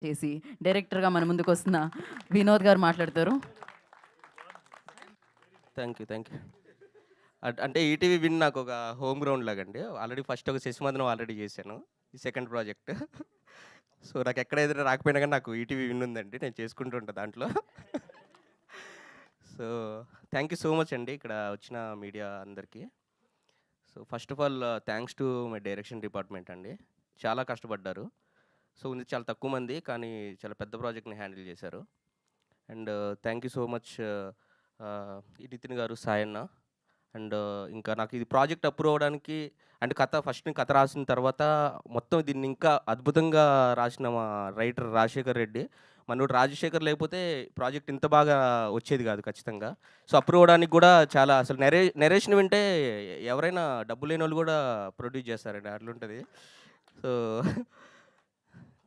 చేసి డైరెక్టర్గా మన ముందుకు వస్తున్న వినోద్ గారు మాట్లాడతారు. Thank you. అంటే ఈటీవీ విన్ నాకు ఒక హోమ్ గ్రౌండ్ లాగండి. ఆల్రెడీ ఫస్ట్ ఒక శశిమందనం ఆల్రెడీ చేశాను. ఈ సెకండ్ ప్రాజెక్ట్. సో, నాకు ఎక్కడ ఏదైనా రాకపోయినా గానీ నాకు ఈటీవీ విన్ ఉందండి. నేను చేసుకుంటూ ఉంటా దాంట్లో. So, thank you so much అండి ఇక్కడ వచ్చిన మీడియా అందరికీ. So, first of all thanks to my direction department అండి. చాలా కష్టపడ్డారు. సో, ఉంది చాలా తక్కువ మంది కానీ చాలా పెద్ద ప్రాజెక్ట్‌ని హ్యాండిల్ చేశారు. And thank you so much ఈ నితిన్ గారు, సాయన్న. అండ్ ఇంకా నాకు ఇది ప్రాజెక్ట్ అప్రూవ్ అవ్వడానికి అంటే ఫస్ట్ నేను కథ రాసిన తర్వాత మొత్తం దీన్ని ఇంకా అద్భుతంగా రాసిన మా రైటర్ రాజశేఖర్ రెడ్డి. మనోడు రాజశేఖర్ లేకపోతే ప్రాజెక్ట్ ఇంత బాగా వచ్చేది కాదు ఖచ్చితంగా. సో, అప్రూవ్ అవ్వడానికి కూడా చాలా అసలు నరేషన్ వింటే ఎవరైనా డబ్బు లేనోళ్ళు కూడా ప్రొడ్యూస్ చేస్తారండి అట్లుంటది. సో,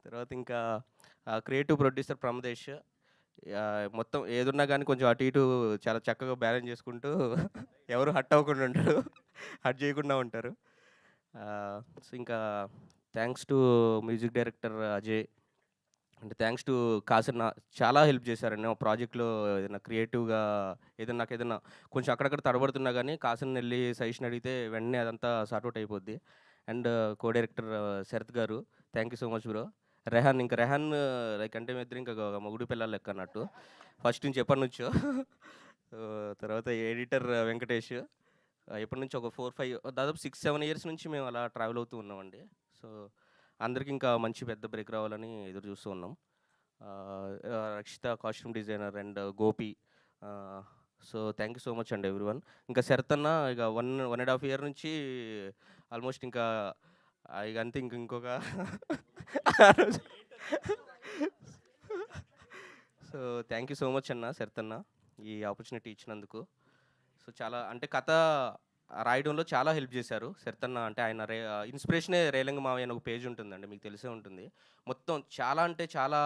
తర్వాత ఇంకా క్రియేటివ్ ప్రొడ్యూసర్ ప్రమదేశ్. మొత్తం ఏదున్నా గానీ కొంచెం అటు ఇటు చాలా చక్కగా బ్యాలెన్స్ చేసుకుంటూ ఎవరు హర్ట్ అవ్వకుండా ఉంటారు. హర్ట్ చేయకుండా ఉంటారు. సో, ఇంకా thanks to music director Ajay. అంటే థ్యాంక్స్ టు కాసన్న చాలా హెల్ప్ చేశారండి. మా ప్రాజెక్ట్‌లో ఏదైనా క్రియేటివ్‌గా ఏదైనా నాకేదన్నా కొంచెం అక్కడక్కడ తడబడుతున్నా గానీ కాసన్‌నెళ్ళి సజెషన్ అడిగితే వెంటనే అదంతా సార్ట్ ఔట్ అయిపోద్ది. అండ్ కో డైరెక్టర్ శరత్ గారు thank you so much bro. Rehan like అంటే మేమిద్దరం ఇంకా మొగుడు పెళ్ళాలు లెక్క అన్నట్టు. ఫస్ట్ నుంచి ఎప్పటినుంచో. తర్వాత ఎడిటర్ వెంకటేష్. ఎప్పటినుంచో ఒక 4, 5 దాదాపు 6, 7 ఇయర్స్ నుంచి మేము అలా ట్రావెల్ అవుతూ ఉన్నామండి. సో, అందరికి ఇంకా మంచి పెద్ద బ్రేక్ రావాలని ఎదురు చూస్తూ ఉన్నాం. Rakshita costume designer and Gopi. So, thank you so much అండి ఎవ్రీవన్. ఇంకా శరత్ అన్న ఇక 1 ½ ఇయర్ నుంచి ఆల్మోస్ట్ ఇంకా ఇక అంతే ఇంకొక ఆ రోజు. So, thank you so much అన్న శరత్ అన్న ఈ ఆపర్చునిటీ ఇచ్చినందుకు. సో, చాలా అంటే కథ రాయడంలో చాలా హెల్ప్ చేశారు శరతన్న. అంటే ఆయన ఇన్స్పిరేషనే రేలంగి మావయ్య అని ఒక పేజ్ ఉంటుందండి, మీకు తెలిసే ఉంటుంది. మొత్తం చాలా అంటే చాలా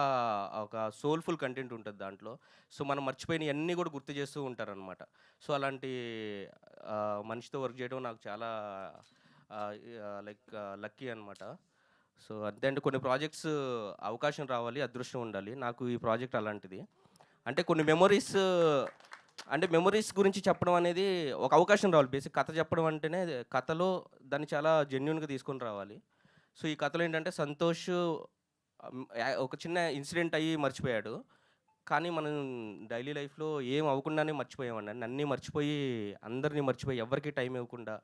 ఒక సోల్ఫుల్ కంటెంట్ ఉంటుంది దాంట్లో. సో, మనం మర్చిపోయినవి అన్నీ కూడా గుర్తు చేస్తూ ఉంటారనమాట. సో, అలాంటి మనిషితో వర్క్ చేయడం నాకు చాలా లైక్ లక్కీ అనమాట. సో, అంతే అండి. కొన్ని ప్రాజెక్ట్స్ అవకాశం రావాలి, అదృష్టం ఉండాలి. నాకు ఈ ప్రాజెక్ట్ అలాంటిది. అంటే కొన్ని మెమొరీస్ గురించి చెప్పడం అనేది ఒక అవకాశం రావాలి. బేసిక్ కథ చెప్పడం అంటేనే కథలో దాన్ని చాలా జెన్యూన్‌గా తీసుకొని రావాలి. సో, ఈ కథలో ఏంటంటే సంతోష్ ఒక చిన్న ఇన్సిడెంట్ అయ్యి మర్చిపోయాడు. కానీ మనం డైలీ లైఫ్‌లో ఏం అవ్వకుండానే మర్చిపోయామండి. అన్నీ మర్చిపోయి, అందరిని మర్చిపోయి, ఎవ్వరికీ టైం ఇవ్వకుండా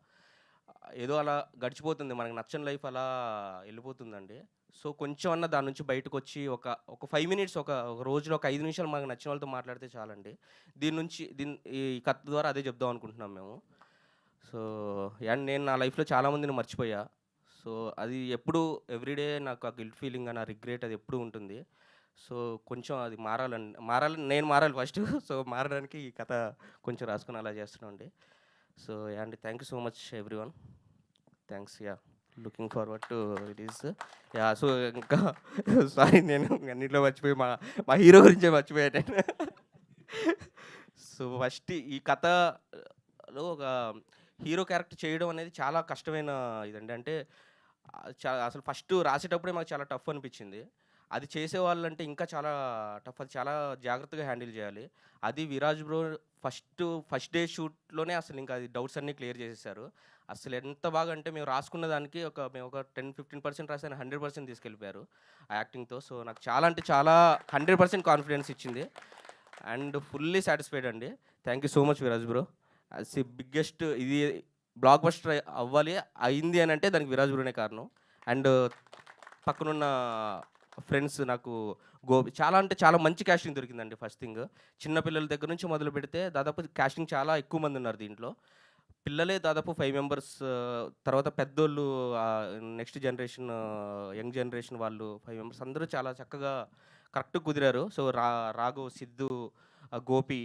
ఏదో అలా గడిచిపోతుంది. మనకు నచ్చని లైఫ్ అలా ఎళ్ళిపోతుందండి. సో, కొంచెం అన్నా దాని నుంచి బయటకొచ్చి ఒక 5 మినిట్స్ ఒక రోజులో ఒక 5 నిమిషాలు మనకు నచ్చిన వాళ్ళతో మాట్లాడితే చాలండి. ఈ కథ ద్వారా అదే చెప్దాం అనుకుంటున్నాం మేము. సో, అండ్ నేను నా లైఫ్‌లో చాలామందిని మర్చిపోయా. సో, అది ఎప్పుడూ ఎవ్రీడే నాకు ఆ గిల్ట్ ఫీలింగ్ ఆ రిగ్రెట్ అది ఎప్పుడూ ఉంటుంది. సో, కొంచెం అది మారాలని నేను మారాలి ఫస్టు. సో, మారడానికి ఈ కథ కొంచెం రాసుకొని అలా చేస్తున్నామండి. So, and thank you so much everyone. Thanks. Looking forward to release. So, ఇంకా సారీ నేను అన్నిట్లో మర్చిపోయి మా హీరో గురించే మర్చిపోయా నేను. సో, ఫస్ట్ ఈ కథలో ఒక హీరో క్యారెక్టర్ చేయడం అనేది చాలా కష్టమైన ఇదండి. అంటే అసలు ఫస్ట్ రాసేటప్పుడే మాకు చాలా టఫ్ అనిపించింది. అది చేసేవాళ్ళంటే ఇంకా చాలా టఫ్. అది చాలా జాగ్రత్తగా హ్యాండిల్ చేయాలి. అది విరాజ్ బ్రో ఫస్ట్ డే షూట్‌లోనే అసలు ఇంకా అది డౌట్స్ అన్నీ క్లియర్ చేసేసారు. అసలు ఎంత బాగా అంటే మేము రాసుకున్న దానికి మేము ఒక 10, 15% రాసి ఆయన 100% తీసుకెళ్ళిపోయారు ఆ యాక్టింగ్‌తో. సో, నాకు చాలా అంటే చాలా 100% కాన్ఫిడెన్స్ ఇచ్చింది. అండ్ ఫుల్లీ సాటిస్ఫైడ్ అండి. Thank you so much Viraj bro. As the biggest ఇది బ్లాక్ బస్టర్ అయింది అని అంటే దానికి విరాజ్ బ్రోనే కారణం. అండ్ పక్కనున్న ఫ్రెండ్స్ నాకు చాలా అంటే చాలా మంచి కాస్టింగ్ దొరికిందండి ఫస్ట్ థింగ్. చిన్న పిల్లల దగ్గర నుంచి మొదలుపెడితే దాదాపు కాస్టింగ్ చాలా ఎక్కువ మంది ఉన్నారు దీంట్లో. పిల్లలే దాదాపు 5 మెంబర్స్. తర్వాత పెద్దోళ్ళు నెక్స్ట్ జనరేషన్ యంగ్ జనరేషన్ వాళ్ళు 5 మెంబర్స్ అందరూ చాలా చక్కగా కరెక్ట్‌గా కుదిరారు. So, Raghav, Siddhu, Gopi,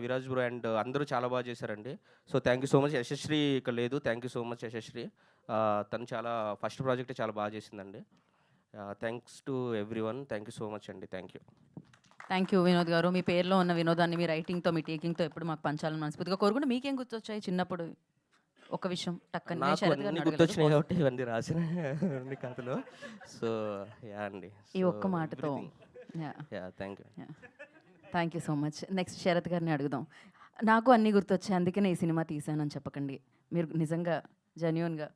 Viraj bro and అందరూ చాలా బాగా చేశారండి. So, thank you so much. Yashasri ఇక్కడ లేదు. Thank you so much Yashasri. తను చాలా ఫస్ట్ ప్రాజెక్టే చాలా బాగా చేసిందండి. Thanks to everyone. Thank you so much అండి. Thank you. Thank you Vinod గారు. మీ పేరులో ఉన్న వినోదాన్ని మీ రైటింగ్‌తో, మీ టేకింగ్‌తో ఎప్పుడు మాకు పంచాలని మనస్ఫూర్తిగా కోరుకుంటూ మీకేం గుర్తొచ్చాయి చిన్నప్పుడు? ఒక విషయం టక్కని నాకు శరత్ అన్ని గారిని గుర్తొచ్చినాయి అడగలేదు. కాబట్టి ఇవన్నీ రాసిన అన్ని కథలు. సో యా అండి. ఈ సో ఒక్క మాటతో yeah yeah thank you. Thank you so much. Next Sharath గారిని అడుగుదాం. నాకు అన్నీ గుర్తొచ్చాయి అందుకనే ఈ సినిమా తీశానని చెప్పకండి. మీరు నిజంగా జెన్యూన్గా